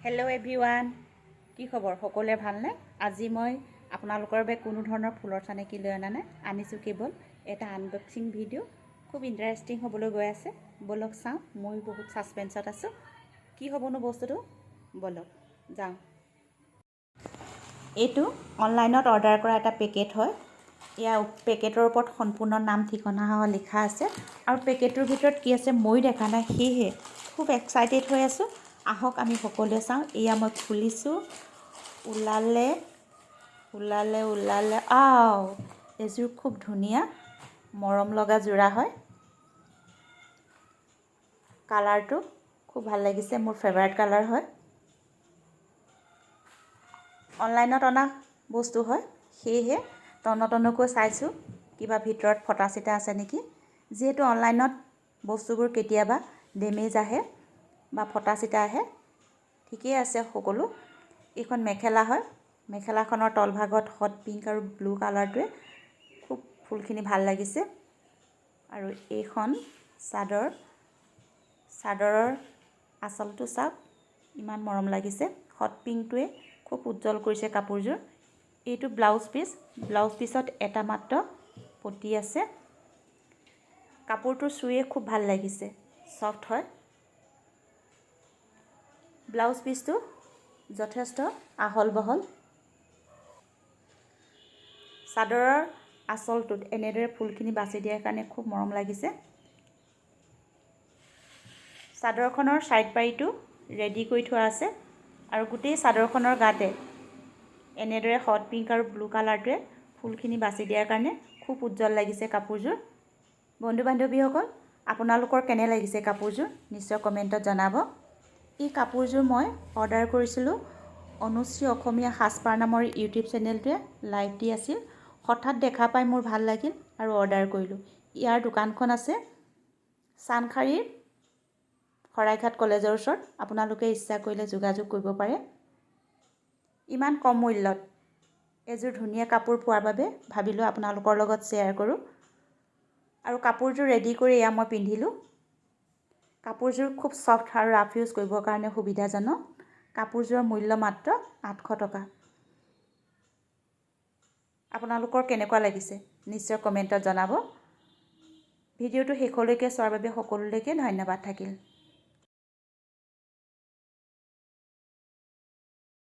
Hello' everyone, কি খবৰ? সকলোৰে ভালনে? আজি মই আপোনালোকৰ বাবে কোনো ধৰণৰ ফুলৰ চানেকি লৈ অনা নাই, আনিছোঁ কেৱল এটা আনবক্সিং ভিডিঅ'। খুব ইণ্টাৰেষ্টিং হ'বলৈ গৈ আছে। ব'লক চাওঁ, মই বহুত ছাছপেন্সত আছোঁ। কি হ'বনো বস্তুটো? ব'লক যাওঁ। এইটো অনলাইনত অৰ্ডাৰ কৰা এটা পেকেট হয়। ইয়াৰ পেকেটৰ ওপৰত সম্পূৰ্ণ নাম ঠিকনা লিখা আছে আৰু পেকেটটোৰ ভিতৰত কি আছে মই দেখা নাই, সেয়েহে খুব এক্সাইটেড হৈ আছোঁ। আহক আমি সকলোৱে চাওঁ। এয়া মই খুলিছোঁ। ওলালে আও, এযোৰ খুব ধুনীয়া মৰম লগা যোৰা হয়। কালাৰটো খুব ভাল লাগিছে, মোৰ ফেভাৰিট কালাৰ হয়। অনলাইনত অনা বস্তু হয়, সেয়েহে তন্নতন্নকৈ চাইছোঁ কিবা ভিতৰত ফটা চিটা আছে নেকি। যিহেতু অনলাইনত বস্তুবোৰ কেতিয়াবা ডেমেজ আহে বা ফটা চিটা আহে। ঠিকেই আছে সকলো। এইখন মেখেলা হয়। মেখেলাখনৰ তলভাগত হট পিংক আৰু ব্লু কালাৰটোৱে খুব ফুলখিনি ভাল লাগিছে। আৰু এইখন চাদৰৰ আঁচলটো চাওক, ইমান মৰম লাগিছে। হট পিংকটোৱে খুব উজ্জ্বল কৰিছে কাপোৰযোৰ। এইটো ব্লাউজ পিছত এটা মাত্ৰ পটি আছে। কাপোৰটো চুইয়ে খুব ভাল লাগিছে, ছফ্ট হয়। ব্লাউজ পিচটো যথেষ্ট আহল বহল। চাদৰৰ আঁচলটোত এনেদৰে ফুলখিনি বাছি দিয়াৰ কাৰণে খুব মৰম লাগিছে। চাদৰখনৰ ছাইড পাৰিটো ৰেডি কৰি থোৱা আছে আৰু গোটেই চাদৰখনৰ গাতে এনেদৰে হট পিংক আৰু ব্লু কালাৰটোৱে ফুলখিনি বাছি দিয়াৰ কাৰণে খুব উজ্জ্বল লাগিছে কাপোৰযোৰ। বন্ধু বান্ধৱীসকল, আপোনালোকৰ কেনে লাগিছে কাপোৰযোৰ নিশ্চয় কমেণ্টত জনাব। এই কাপোৰযোৰ মই অৰ্ডাৰ কৰিছিলোঁ অনুশ্ৰী অসমীয়া সাজপাৰ নামৰ ইউটিউব চেনেলটোৱে লাইভ দি আছিল। হঠাৎ দেখা পাই মোৰ ভাল লাগিল আৰু অৰ্ডাৰ কৰিলোঁ। ইয়াৰ দোকানখন আছে চানখাৰীৰ শৰাইঘাট কলেজৰ ওচৰত। আপোনালোকে ইচ্ছা কৰিলে যোগাযোগ কৰিব পাৰে। ইমান কম মূল্যত এযোৰ ধুনীয়া কাপোৰ পোৱাৰ বাবে ভাবিলোঁ আপোনালোকৰ লগত শ্বেয়াৰ কৰোঁ। আৰু কাপোৰযোৰ ৰেডি কৰি এয়া মই পিন্ধিলোঁ। কাপোৰযোৰ খুব ছফ্ট আৰু ৰাফ ইউজ কৰিবৰ কাৰণে সুবিধাজনক। কাপোৰযোৰৰ মূল্য মাত্ৰ 800 টকা। আপোনালোকৰ কেনেকুৱা লাগিছে নিশ্চয় কমেণ্টত জনাব। ভিডিঅ'টো শেষলৈকে চোৱাৰ বাবে সকলোলৈকে ধন্যবাদ থাকিল।